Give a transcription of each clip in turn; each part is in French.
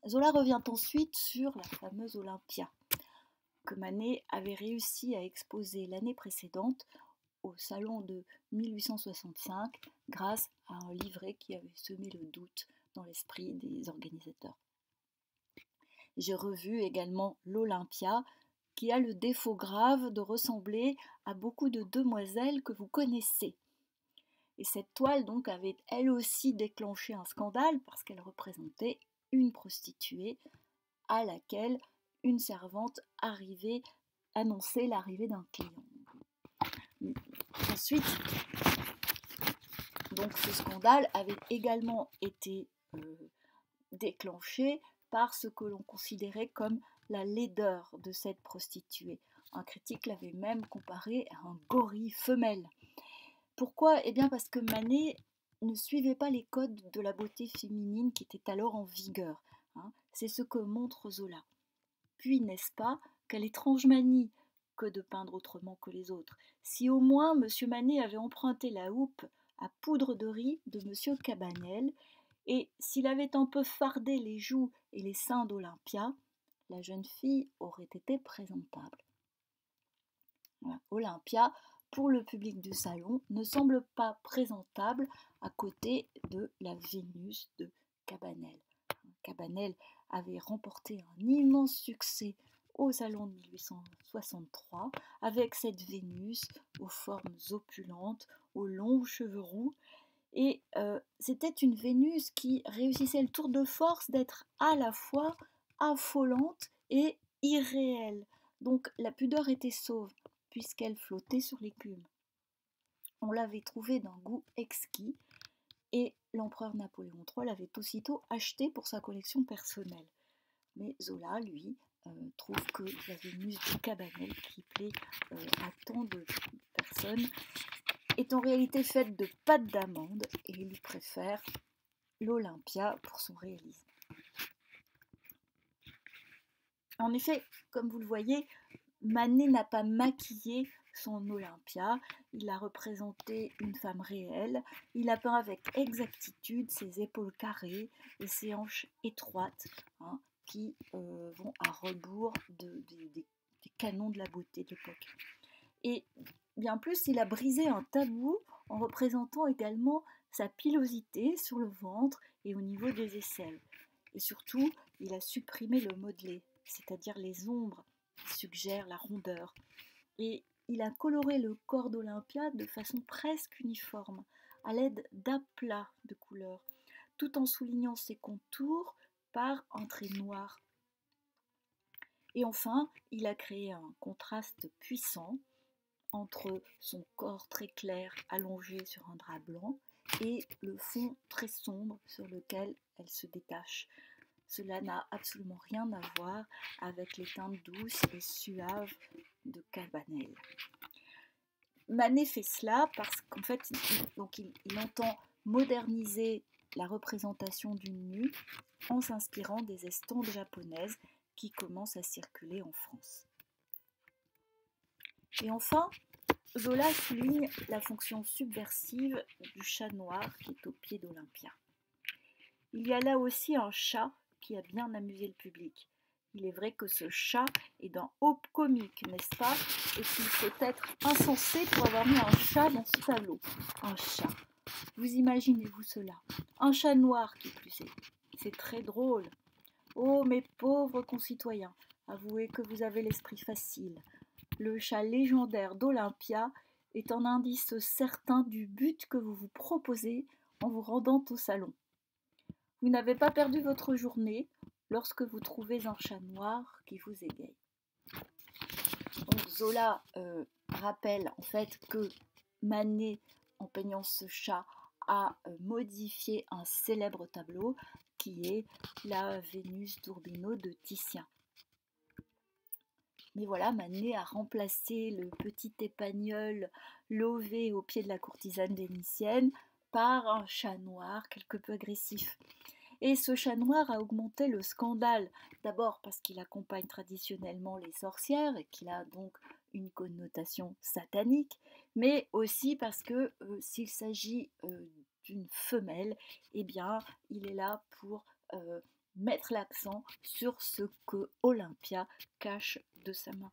Zola revient ensuite sur la fameuse Olympia, que Manet avait réussi à exposer l'année précédente au salon de 1865 grâce à un livret qui avait semé le doute dans l'esprit des organisateurs. J'ai revu également l'Olympia, qui a le défaut grave de ressembler à beaucoup de demoiselles que vous connaissez. Et cette toile donc avait elle aussi déclenché un scandale parce qu'elle représentait une prostituée à laquelle une servante arrivait annonçait l'arrivée d'un client. Ensuite, donc ce scandale avait également été déclenché par ce que l'on considérait comme la laideur de cette prostituée. Un critique l'avait même comparée à un gorille femelle. Pourquoi? Eh bien parce que Manet ne suivait pas les codes de la beauté féminine qui étaient alors en vigueur. C'est ce que montre Zola. Puis, n'est-ce pas, quelle étrange manie que de peindre autrement que les autres. Si au moins M. Manet avait emprunté la houppe à poudre de riz de M. Cabanel, et s'il avait un peu fardé les joues et les seins d'Olympia, la jeune fille aurait été présentable. Voilà. Olympia, pour le public du salon, ne semble pas présentable à côté de la Vénus de Cabanel. Cabanel avait remporté un immense succès au salon de 1863 avec cette Vénus aux formes opulentes, aux longs cheveux roux. Et c'était une Vénus qui réussissait le tour de force d'être à la fois affolante et irréelle. Donc la pudeur était sauve, puisqu'elle flottait sur l'écume. On l'avait trouvée d'un goût exquis, et l'empereur Napoléon III l'avait aussitôt achetée pour sa collection personnelle. Mais Zola, lui, trouve que la Vénus de Cabanel, qui plaît à tant de personnes, est en réalité faite de pâte d'amande et il lui préfère l'Olympia pour son réalisme. En effet, comme vous le voyez, Manet n'a pas maquillé son Olympia, il a représenté une femme réelle, il a peint avec exactitude ses épaules carrées et ses hanches étroites, qui vont à rebours des canons de la beauté de l'époque. Et bien plus, il a brisé un tabou en représentant également sa pilosité sur le ventre et au niveau des aisselles. Et surtout, il a supprimé le modelé, c'est-à-dire les ombres qui suggèrent la rondeur. Et il a coloré le corps d'Olympia de façon presque uniforme, à l'aide d'aplats de couleurs, tout en soulignant ses contours par un trait noir. Et enfin, il a créé un contraste puissant entre son corps très clair allongé sur un drap blanc et le fond très sombre sur lequel elle se détache. Cela n'a absolument rien à voir avec les teintes douces et suaves de Cabanel. Manet fait cela parce qu'en fait, il entend moderniser la représentation d'une nue en s'inspirant des estampes japonaises qui commencent à circuler en France. Et enfin, Zola souligne la fonction subversive du chat noir qui est au pied d'Olympia. Il y a là aussi un chat qui a bien amusé le public. Il est vrai que ce chat est d'un haut comique, n'est-ce pas? Et qu'il faut être insensé pour avoir mis un chat dans ce tableau. Un chat. Vous imaginez-vous cela? Un chat noir qui plus est. C'est très drôle. Oh, mes pauvres concitoyens, avouez que vous avez l'esprit facile. Le chat légendaire d'Olympia est un indice certain du but que vous vous proposez en vous rendant au salon. Vous n'avez pas perdu votre journée lorsque vous trouvez un chat noir qui vous égaye. Donc Zola rappelle en fait que Manet, en peignant ce chat, a modifié un célèbre tableau qui est la Vénus d'Urbino de Titien. Mais voilà, Manet a remplacé le petit épagneul lové au pied de la courtisane vénitienne par un chat noir quelque peu agressif. Et ce chat noir a augmenté le scandale, d'abord parce qu'il accompagne traditionnellement les sorcières et qu'il a donc une connotation satanique, mais aussi parce que s'il s'agit d'une femelle, eh bien il est là pour mettre l'accent sur ce que Olympia cache de sa main.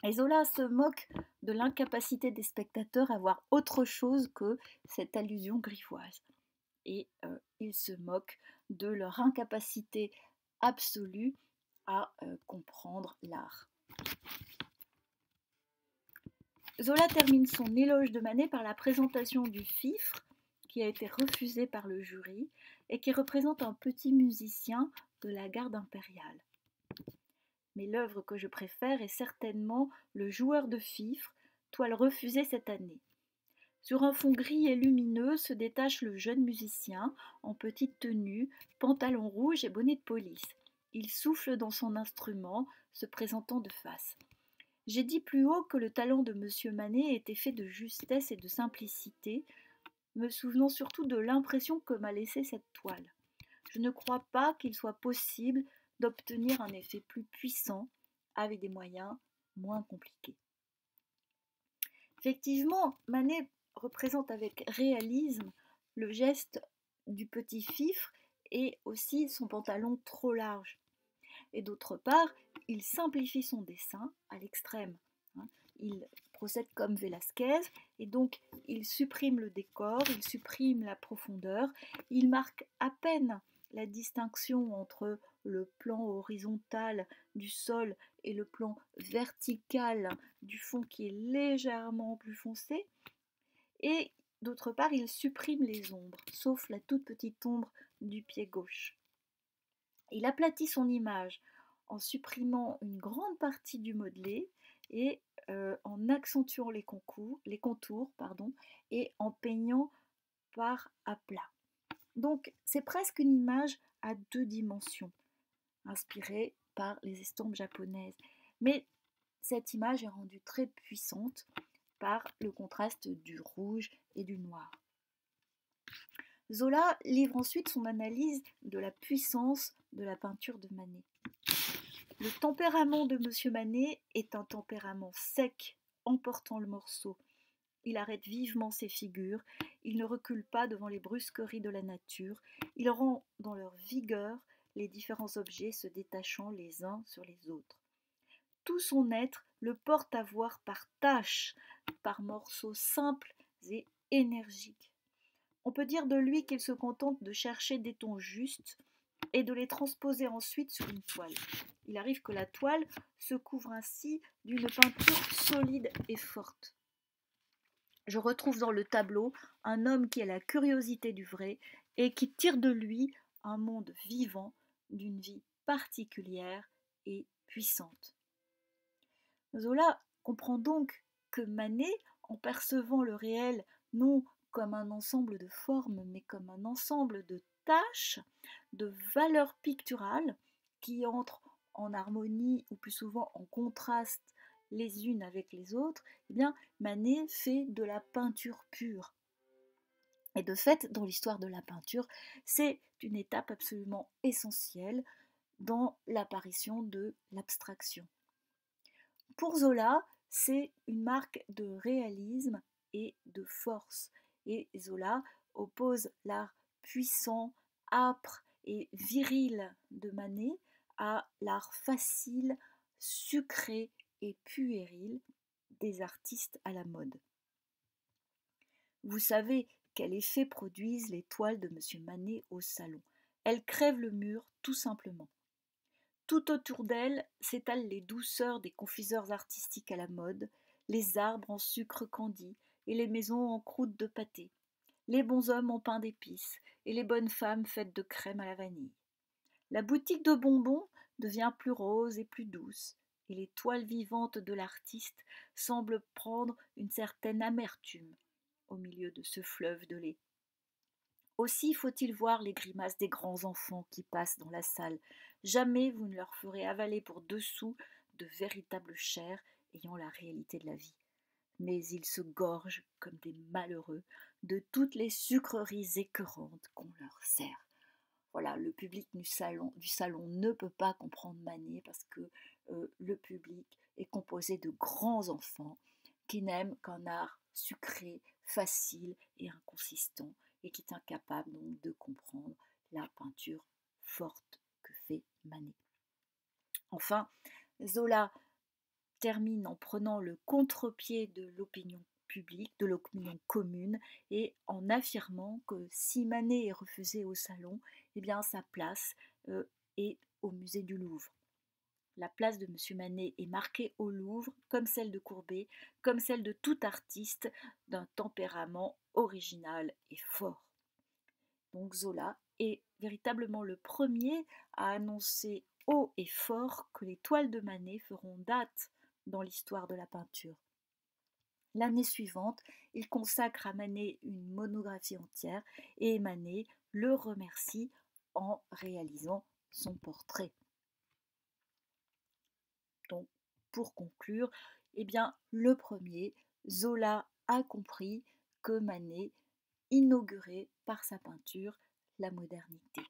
Et Zola se moque de l'incapacité des spectateurs à voir autre chose que cette allusion grivoise. Et il se moque de leur incapacité absolue à comprendre l'art. Zola termine son éloge de Manet par la présentation du fifre, qui a été refusé par le jury et qui représente un petit musicien de la garde impériale. Mais l'œuvre que je préfère est certainement Le joueur de fifre, toile refusée cette année. Sur un fond gris et lumineux se détache le jeune musicien, en petite tenue, pantalon rouge et bonnet de police. Il souffle dans son instrument, se présentant de face. J'ai dit plus haut que le talent de M. Manet était fait de justesse et de simplicité, me souvenant surtout de l'impression que m'a laissée cette toile. Je ne crois pas qu'il soit possible d'obtenir un effet plus puissant avec des moyens moins compliqués. Effectivement, Manet représente avec réalisme le geste du petit fifre et aussi son pantalon trop large. Et d'autre part, il simplifie son dessin à l'extrême. Il procède comme Velázquez et donc il supprime le décor, il supprime la profondeur, il marque à peine la distinction entre le plan horizontal du sol et le plan vertical du fond qui est légèrement plus foncé. Et d'autre part, il supprime les ombres, sauf la toute petite ombre du pied gauche. Il aplatit son image en supprimant une grande partie du modelé et en accentuant les contours et en peignant par à plat. Donc c'est presque une image à 2 dimensions, inspirée par les estampes japonaises. Mais cette image est rendue très puissante par le contraste du rouge et du noir. Zola livre ensuite son analyse de la puissance de la peinture de Manet. Le tempérament de M. Manet est un tempérament sec, emportant le morceau. Il arrête vivement ses figures, il ne recule pas devant les brusqueries de la nature, il rend dans leur vigueur les différents objets se détachant les uns sur les autres. Tout son être le porte à voir par tâches, par morceaux simples et énergiques. On peut dire de lui qu'il se contente de chercher des tons justes et de les transposer ensuite sur une toile. Il arrive que la toile se couvre ainsi d'une peinture solide et forte. Je retrouve dans le tableau un homme qui a la curiosité du vrai et qui tire de lui un monde vivant d'une vie particulière et puissante. Zola comprend donc que Manet, en percevant le réel non comme un ensemble de formes, mais comme un ensemble de tâches, de valeurs picturales qui entrent en harmonie ou plus souvent en contraste les unes avec les autres, eh bien Manet fait de la peinture pure. Et de fait, dans l'histoire de la peinture, c'est une étape absolument essentielle dans l'apparition de l'abstraction. Pour Zola, c'est une marque de réalisme et de force. Et Zola oppose l'art puissant, âpre et viril de Manet à l'art facile, sucré et puéril des artistes à la mode. Vous savez quel effet produisent les toiles de M. Manet au salon. Elles crèvent le mur tout simplement. Tout autour d'elle s'étalent les douceurs des confiseurs artistiques à la mode, les arbres en sucre candi et les maisons en croûte de pâté, les bons hommes en pain d'épices et les bonnes femmes faites de crème à la vanille. La boutique de bonbons devient plus rose et plus douce, et les toiles vivantes de l'artiste semblent prendre une certaine amertume au milieu de ce fleuve de lait. Aussi faut-il voir les grimaces des grands enfants qui passent dans la salle. Jamais vous ne leur ferez avaler pour 2 sous de véritable chair ayant la réalité de la vie. Mais ils se gorgent, comme des malheureux, de toutes les sucreries écœurantes qu'on leur sert. Voilà, le public du salon ne peut pas comprendre Manet parce que le public est composé de grands enfants qui n'aiment qu'un art sucré, facile et inconsistant, et qui est incapable donc de comprendre la peinture forte que fait Manet. Enfin, Zola termine en prenant le contre-pied de l'opinion publique, de l'opinion commune, et en affirmant que si Manet est refusé au Salon, eh bien sa place est au musée du Louvre. La place de M. Manet est marquée au Louvre, comme celle de Courbet, comme celle de tout artiste d'un tempérament original et fort. Donc Zola est véritablement le premier à annoncer haut et fort que les toiles de Manet feront date dans l'histoire de la peinture. L'année suivante, il consacre à Manet une monographie entière et Manet le remercie en réalisant son portrait. Donc, pour conclure, eh bien, le premier, Zola a compris que Manet inaugurait par sa peinture la modernité.